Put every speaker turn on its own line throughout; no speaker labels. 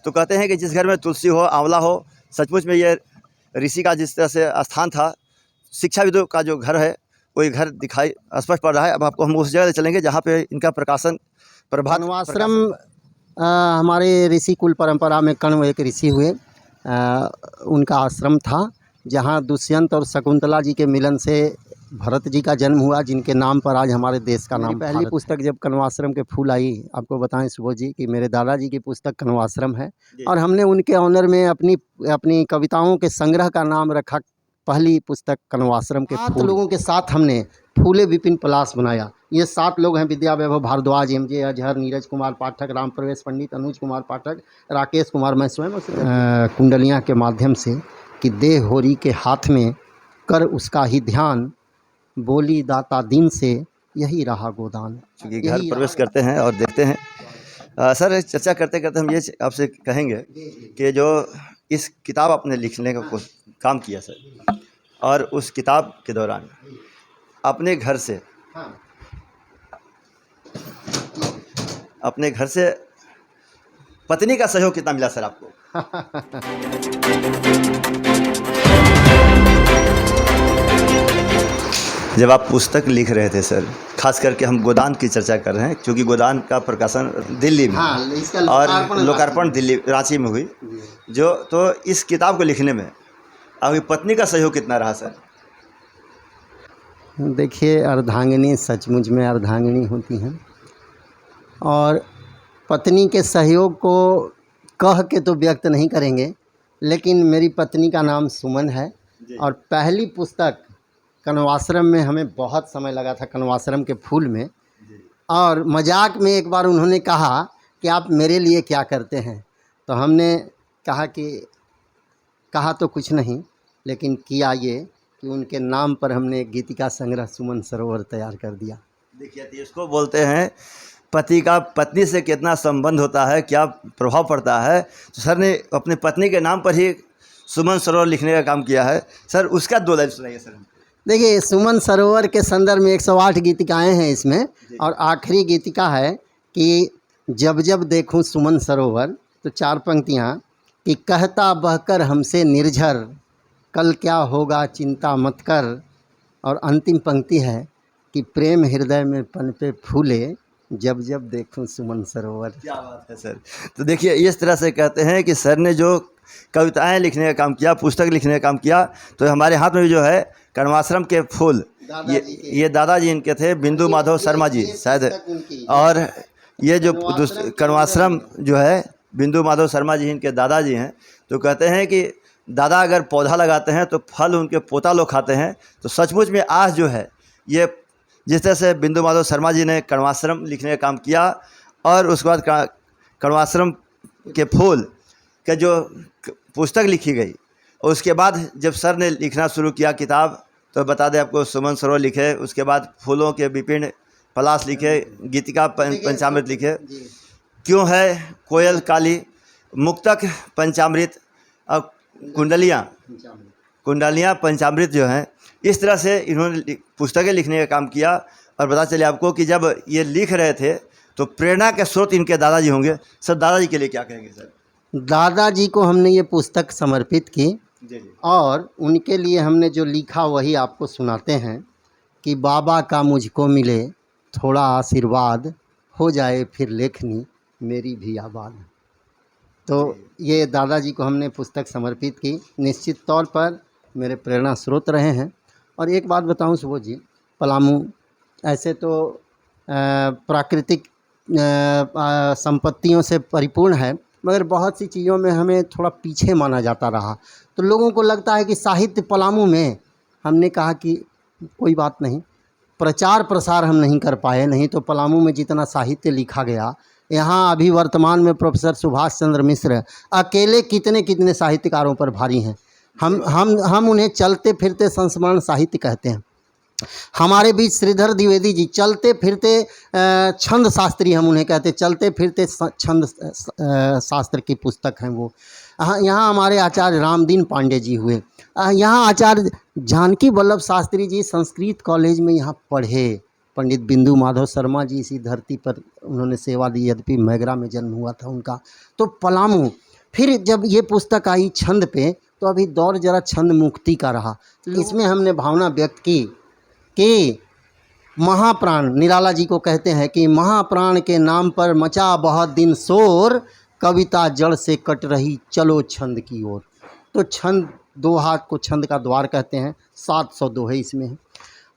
तो कहते हैं कि जिस घर में तुलसी हो, आंवला हो, सचमुच में ये ऋषि का जिस तरह से स्थान था, शिक्षाविदों का जो घर है वही घर दिखाई स्पष्ट पड़ रहा है। अब आपको हम उस जगह चलेंगे जहाँ पे इनका प्रकाशन प्रभात
कण्वाश्रम हमारे ऋषि कुल परंपरा में कण्व एक ऋषि हुए, उनका आश्रम था जहाँ दुष्यंत और शकुंतला जी के मिलन से भरत जी का जन्म हुआ, जिनके नाम पर आज हमारे देश का नाम। पहली पुस्तक जब कण्वाश्रम के फूल आई, आपको बताएं सुबोध जी कि मेरे दादाजी की पुस्तक कण्वाश्रम है और हमने उनके ऑनर में अपनी कविताओं के संग्रह का नाम रखा पहली पुस्तक कण्वाश्रम के फूल। 7 लोगों के साथ हमने फूले विपिन पलाश बनाया। ये 7 लोग हैं: विद्या वैभव भारद्वाज, एमजे अजहर, नीरज कुमार पाठक, राम प्रवेश पंडित, अनुज कुमार पाठक, राकेश कुमार। मैं स्वयं कुंडलियाँ के माध्यम से कि देह होरी के हाथ में कर उसका ही ध्यान, बोली दाता दिन से यही रहा गोदान।
चूँकि घर प्रवेश करते हैं और देखते हैं। सर, चर्चा करते करते हम ये आपसे कहेंगे कि जो इस किताब आपने लिखने का काम किया सर, और उस किताब के दौरान अपने घर से पत्नी का सहयोग कितना मिला सर आपको? जब आप पुस्तक लिख रहे थे सर, खास करके हम गोदान की चर्चा कर रहे हैं, क्योंकि गोदान का प्रकाशन दिल्ली में और लोकार्पण दिल्ली रांची में हुई, जो तो इस किताब को लिखने में आपकी पत्नी का सहयोग कितना रहा सर?
देखिए, अर्धांगिनी सचमुच में अर्धांगिनी होती हैं और पत्नी के सहयोग को कह के तो व्यक्त नहीं करेंगे, लेकिन मेरी पत्नी का नाम सुमन है और पहली पुस्तक कण्वाश्रम में हमें बहुत समय लगा था, कण्वाश्रम के फूल में। और मजाक में एक बार उन्होंने कहा कि आप मेरे लिए क्या करते हैं, तो हमने कहा तो कुछ नहीं, लेकिन किया ये कि उनके नाम पर हमने एक गीतिका संग्रह सुमन सरोवर तैयार कर दिया।
देखिए, तो इसको बोलते हैं पति का पत्नी से कितना संबंध होता है, क्या प्रभाव पड़ता है। तो सर ने अपनी पत्नी के नाम पर ही सुमन सरोवर लिखने का काम किया है। सर, उसका 2 लाइन सुनाइए सर।
देखिए, सुमन सरोवर के संदर्भ में 108 गीतिकाएँ हैं इसमें, और आखिरी गीतिका है कि जब जब देखूं सुमन सरोवर, तो 4 पंक्तियाँ कि कहता बहकर हमसे निर्झर, कल क्या होगा चिंता मत कर, और अंतिम पंक्ति है कि प्रेम हृदय में पनपे फूले, जब जब देखूं सुमन सरोवर।
क्या बात है सर। तो देखिए, इस तरह से कहते हैं कि सर ने जो कविताएं लिखने का काम किया, पुस्तक लिखने का काम किया, तो हमारे हाथ में भी जो है कण्वाश्रम के फूल, ये दादाजी इनके थे, बिंदु माधव शर्मा जी शायद, और ये जो कण्वाश्रम जो है बिंदु माधव शर्मा जी इनके दादाजी हैं। तो कहते हैं कि दादा अगर पौधा लगाते हैं तो फल उनके पोता लोग खाते हैं। तो सचमुच में आज जो है ये जिस तरह से बिंदु माधव शर्मा जी ने कण्वाश्रम लिखने का काम किया, और उसके बाद कण्वाश्रम के फूल का जो पुस्तक लिखी गई, और उसके बाद जब सर ने लिखना शुरू किया किताब, तो बता दें आपको, सुमन सरोवर लिखे, उसके बाद फूलों के विपिन पलाश लिखे, गीतिका पंचामृत लिखे, क्यों है कोयल काली, मुक्तक पंचामृत, और कुंडलियाँ पंचामृत जो हैं। इस तरह से इन्होंने पुस्तकें लिखने का काम किया। और पता चले आपको कि जब ये लिख रहे थे तो प्रेरणा के स्रोत इनके दादाजी होंगे। सर, दादाजी के लिए क्या कहेंगे सर?
दादाजी को हमने ये पुस्तक समर्पित की और उनके लिए हमने जो लिखा वही आपको सुनाते हैं कि बाबा का मुझको मिले थोड़ा आशीर्वाद, हो जाए फिर लेखनी मेरी भी आबाद। तो ये दादाजी को हमने पुस्तक समर्पित की, निश्चित तौर पर मेरे प्रेरणा स्रोत रहे हैं। और एक बात बताऊं सुबोध जी, पलामू ऐसे तो प्राकृतिक संपत्तियों से परिपूर्ण है, मगर बहुत सी चीज़ों में हमें थोड़ा पीछे माना जाता रहा। तो लोगों को लगता है कि साहित्य पलामू में, हमने कहा कि कोई बात नहीं, प्रचार प्रसार हम नहीं कर पाए, नहीं तो पलामू में जितना साहित्य लिखा गया, यहाँ अभी वर्तमान में प्रोफेसर सुभाष चंद्र मिश्र अकेले कितने कितने साहित्यकारों पर भारी हैं। हम उन्हें चलते फिरते संस्मरण साहित्य कहते हैं। हमारे बीच श्रीधर द्विवेदी जी चलते फिरते छंद शास्त्री हम उन्हें कहते, चलते फिरते छंद शास्त्र की पुस्तक हैं वो। यहाँ हमारे आचार्य रामदीन पांडे जी हुए, यहाँ आचार्य जानकी वल्लभ शास्त्री जी संस्कृत कॉलेज में यहाँ पढ़े। पंडित बिंदु माधव शर्मा जी इसी धरती पर उन्होंने सेवा दी, यद्यपि मैगरा में जन्म हुआ था उनका। तो पलामू फिर जब ये पुस्तक आई छंद पे, तो अभी दौर जरा छंद मुक्ति का रहा। इसमें हमने भावना व्यक्त की कि महाप्राण, निराला जी को कहते हैं कि महाप्राण के नाम पर मचा बहुत दिन शोर, कविता जड़ से कट रही चलो छंद की ओर। तो छंद, दोहा को छंद का द्वार कहते हैं। 700 दोहे इसमें हैं।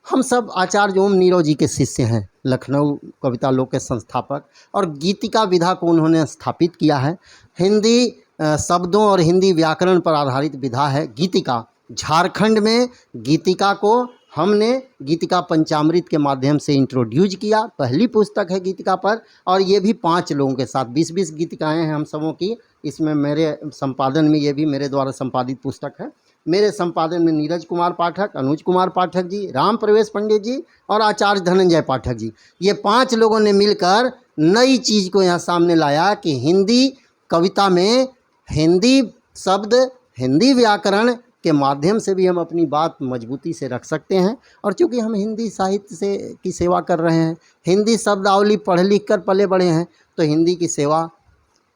हम सब आचार्य ओम नीरव जी के शिष्य हैं, लखनऊ कविता लोक के संस्थापक, और गीतिका विधा को उन्होंने स्थापित किया है। हिंदी शब्दों और हिंदी व्याकरण पर आधारित विधा है गीतिका। झारखंड में गीतिका को हमने गीतिका पंचामृत के माध्यम से इंट्रोड्यूस किया। पहली पुस्तक है गीतिका पर, और ये भी 5 लोगों के साथ 20-20 गीतिकाएँ हैं हम सबों की। इसमें मेरे संपादन में, ये भी मेरे द्वारा संपादित पुस्तक है। मेरे संपादन में नीरज कुमार पाठक, अनुज कुमार पाठक जी, राम प्रवेश पंडित जी और आचार्य धनंजय पाठक जी, ये 5 लोगों ने मिलकर नई चीज़ को यहाँ सामने लाया कि हिंदी कविता में हिंदी शब्द, हिंदी व्याकरण के माध्यम से भी हम अपनी बात मजबूती से रख सकते हैं। और चूँकि हम हिंदी साहित्य से की सेवा कर रहे हैं, हिंदी शब्दावली पढ़ लिख कर पले बड़े हैं, तो हिंदी की सेवा।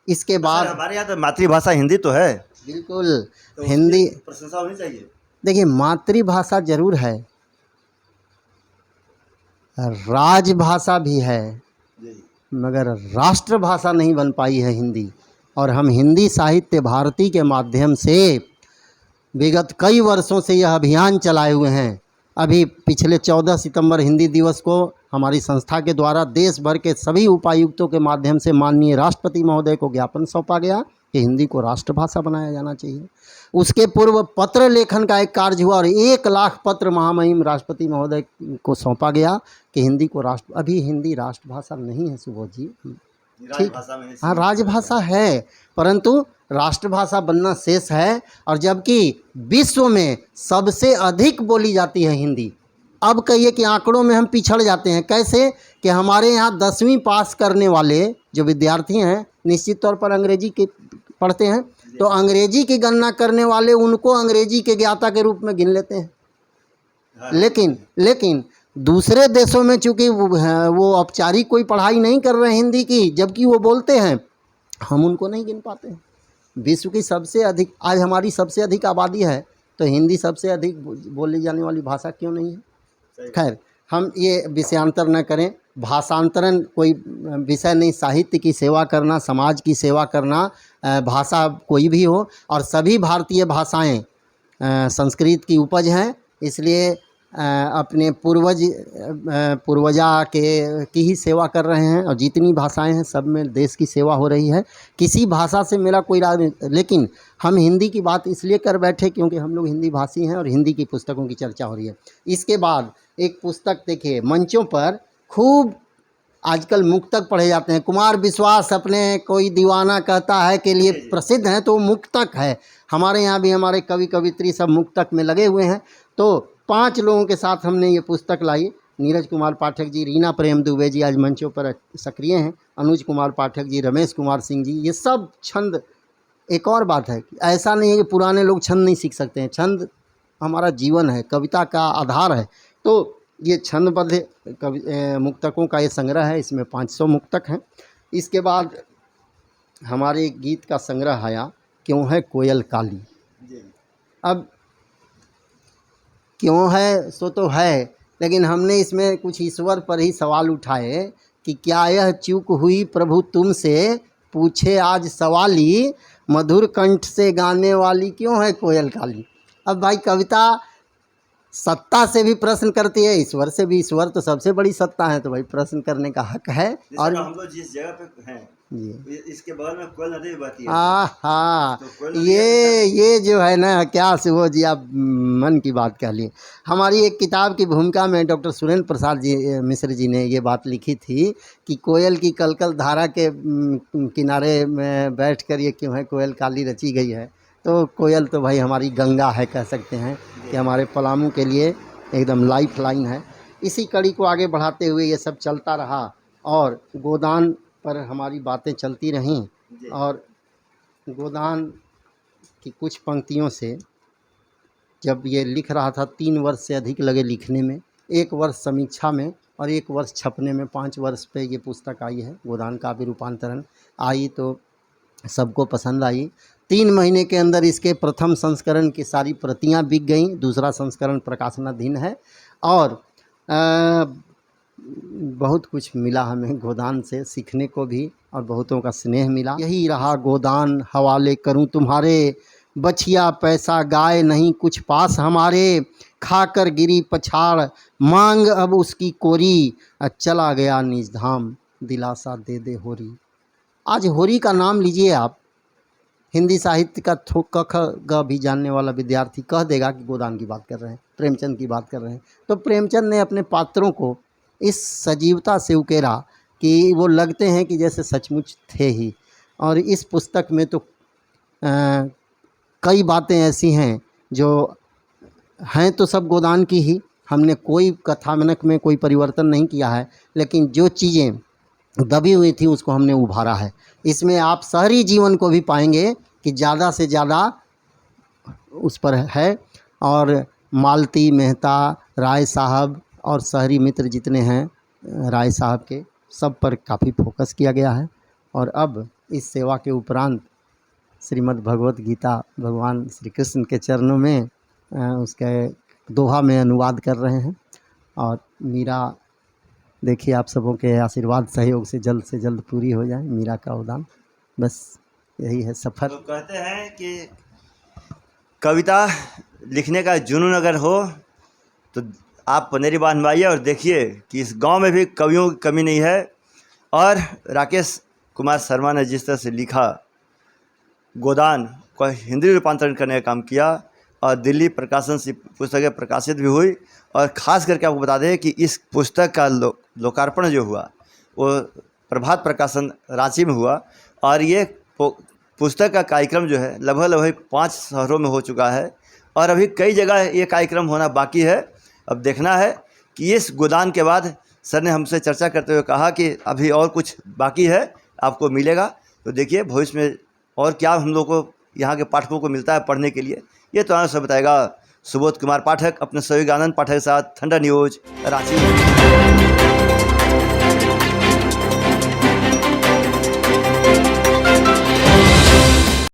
इसके बाद
हमारे यहाँ तो मातृभाषा हिंदी तो है,
बिल्कुल
तो
हिंदी,
प्रशंसा होनी चाहिए।
देखिए मातृभाषा जरूर है, राजभाषा भी है, मगर राष्ट्रभाषा नहीं बन पाई है हिंदी। और हम हिंदी साहित्य भारती के माध्यम से विगत कई वर्षों से यह अभियान चलाए हुए हैं। अभी पिछले 14 सितंबर हिंदी दिवस को हमारी संस्था के द्वारा देश भर के सभी उपायुक्तों के माध्यम से माननीय राष्ट्रपति महोदय को ज्ञापन सौंपा गया कि हिंदी को राष्ट्रभाषा बनाया जाना चाहिए। उसके पूर्व पत्र लेखन का एक कार्य हुआ और 1 लाख पत्र महामहिम राष्ट्रपति महोदय को सौंपा गया कि हिंदी को राष्ट्र। अभी हिंदी राष्ट्रभाषा नहीं है सुबोध जी, ठीक, हाँ राजभाषा है, परंतु राष्ट्रभाषा बनना शेष है। और जबकि विश्व में सबसे अधिक बोली जाती है हिंदी। अब कहिए कि आंकड़ों में हम पिछड़ जाते हैं। कैसे कि हमारे यहाँ 10वीं पास करने वाले जो विद्यार्थी हैं निश्चित तौर पर अंग्रेजी के पढ़ते हैं, तो अंग्रेजी की गणना करने वाले उनको अंग्रेजी के ज्ञाता के रूप में गिन लेते हैं। लेकिन दूसरे देशों में चूँकि वो औपचारिक कोई पढ़ाई नहीं कर रहे हैं हिंदी की, जबकि वो बोलते हैं, हम उनको नहीं गिन पाते हैं। विश्व की सबसे अधिक, आज हमारी सबसे अधिक आबादी है, तो हिंदी सबसे अधिक बोली जाने वाली भाषा क्यों नहीं है। खैर, हम ये विषयांतर न करें, भाषांतरण कोई विषय नहीं। साहित्य की सेवा करना, समाज की सेवा करना, भाषा कोई भी हो, और सभी भारतीय भाषाएं संस्कृत की उपज हैं। इसलिए अपने पूर्वजा की ही सेवा कर रहे हैं, और जितनी भाषाएं हैं सब में देश की सेवा हो रही है। किसी भाषा से मेरा कोई राग नहीं, लेकिन हम हिंदी की बात इसलिए कर बैठे क्योंकि हम लोग हिंदी भाषी हैं और हिंदी की पुस्तकों की चर्चा हो रही है। इसके बाद एक पुस्तक देखिए, मंचों पर खूब आजकल मुक्तक पढ़े जाते हैं। कुमार विश्वास अपने कोई दीवाना कहता है के लिए प्रसिद्ध हैं, तो मुक्तक है। हमारे यहाँ भी हमारे कवि कवित्री सब मुक्तक में लगे हुए हैं। तो 5 लोगों के साथ हमने ये पुस्तक लाई। नीरज कुमार पाठक जी, रीना प्रेम दुबे जी आज मंचों पर सक्रिय हैं, अनुज कुमार पाठक जी, रमेश कुमार सिंह जी, ये सब छंद। एक और बात है कि ऐसा नहीं है कि पुराने लोग छंद नहीं सीख सकते हैं, छंद हमारा जीवन है, कविता का आधार है। तो ये छंदबद्ध मुक्तकों का ये संग्रह है, इसमें 500 मुक्तक हैं। इसके बाद हमारे गीत का संग्रह आया, क्यों है कोयल काली। अब क्यों है सो तो है, लेकिन हमने इसमें कुछ ईश्वर पर ही सवाल उठाए कि क्या यह चूक हुई प्रभु तुमसे, पूछे आज सवाली, मधुर कंठ से गाने वाली क्यों है कोयल काली। अब भाई कविता सत्ता से भी प्रश्न करती है, ईश्वर से भी। ईश्वर तो सबसे बड़ी सत्ता है, तो भाई प्रश्न करने का हक है। और
हम लोग जिस जगह पे हैं इसके बगल में कोयल नदी बहती है।
हाँ,
तो
ये जो है ना, क्या सुबोध जी आप मन की बात कह ली। हमारी एक किताब की भूमिका में डॉक्टर सुरेंद्र प्रसाद जी मिश्र जी ने ये बात लिखी थी कि कोयल की कलकल धारा के किनारे में बैठ कर ये क्यों है कोयल काली रची गई है। तो कोयल तो भाई हमारी गंगा है, कह सकते हैं कि हमारे पलामू के लिए एकदम लाइफ लाइन है। इसी कड़ी को आगे बढ़ाते हुए ये सब चलता रहा, और गोदान पर हमारी बातें चलती रहीं। और गोदान की कुछ पंक्तियों से जब ये लिख रहा था, 3 वर्ष से अधिक लगे लिखने में, 1 वर्ष समीक्षा में और 1 वर्ष छपने में, 5 वर्ष पे ये पुस्तक आई है। गोदान का भी रूपांतरण आई तो सबको पसंद आई। 3 महीने के अंदर इसके प्रथम संस्करण की सारी प्रतियां बिक गईं, दूसरा संस्करण प्रकाशनाधीन है। और बहुत कुछ मिला हमें गोदान से सीखने को भी, और बहुतों का स्नेह मिला। यही रहा गोदान हवाले करूं तुम्हारे, बछिया पैसा गाय नहीं कुछ पास हमारे, खाकर गिरी पछाड़ मांग अब उसकी कोरी, चला गया निज धाम दिलासा दे दे होरी। आज होरी का नाम लीजिए आप, हिंदी साहित्य का क ख ग भी जानने वाला विद्यार्थी कह देगा कि गोदान की बात कर रहे हैं, प्रेमचंद की बात कर रहे हैं। तो प्रेमचंद ने अपने पात्रों को इस सजीवता से उकेरा कि वो लगते हैं कि जैसे सचमुच थे ही। और इस पुस्तक में तो कई बातें ऐसी हैं जो हैं तो सब गोदान की ही, हमने कोई कथानक में कोई परिवर्तन नहीं किया है, लेकिन जो चीज़ें दबी हुई थी उसको हमने उभारा है। इसमें आप शहरी जीवन को भी पाएंगे कि ज़्यादा से ज़्यादा उस पर है, और मालती मेहता, राय साहब और शहरी मित्र जितने हैं राय साहब के, सब पर काफ़ी फोकस किया गया है। और अब इस सेवा के उपरांत श्रीमद् भगवत गीता भगवान श्री कृष्ण के चरणों में उसके दोहा में अनुवाद कर रहे हैं। और मीरा, देखिए आप सबों के आशीर्वाद सहयोग से जल्द पूरी हो जाए मीरा का उदान। बस यही है सफ़र।
तो कहते हैं कि कविता लिखने का जुनून अगर हो तो आप पनेरी बांधवाइए और देखिए कि इस गांव में भी कवियों की कमी नहीं है। और राकेश कुमार शर्मा ने जिस तरह से लिखा, गोदान को हिंदी रूपांतरण करने का काम किया, और दिल्ली प्रकाशन से पुस्तकें प्रकाशित भी हुई। और ख़ास करके आपको बता दें कि इस पुस्तक का लोकार्पण जो हुआ वो प्रभात प्रकाशन रांची में हुआ। और ये पुस्तक का कार्यक्रम जो है लगभग 5 शहरों में हो चुका है, और अभी कई जगह ये कार्यक्रम होना बाकी है। अब देखना है कि इस गोदान के बाद सर ने हमसे चर्चा करते हुए कहा कि अभी और कुछ बाकी है, आपको मिलेगा। तो देखिए भविष्य में और क्या हम लोग को यहाँ के पाठकों को मिलता है पढ़ने के लिए, ये तो सब बताएगा सुबोध कुमार पाठक अपने सहयोगी आनंद पाठक के साथ, ठंडा न्यूज़ रांची।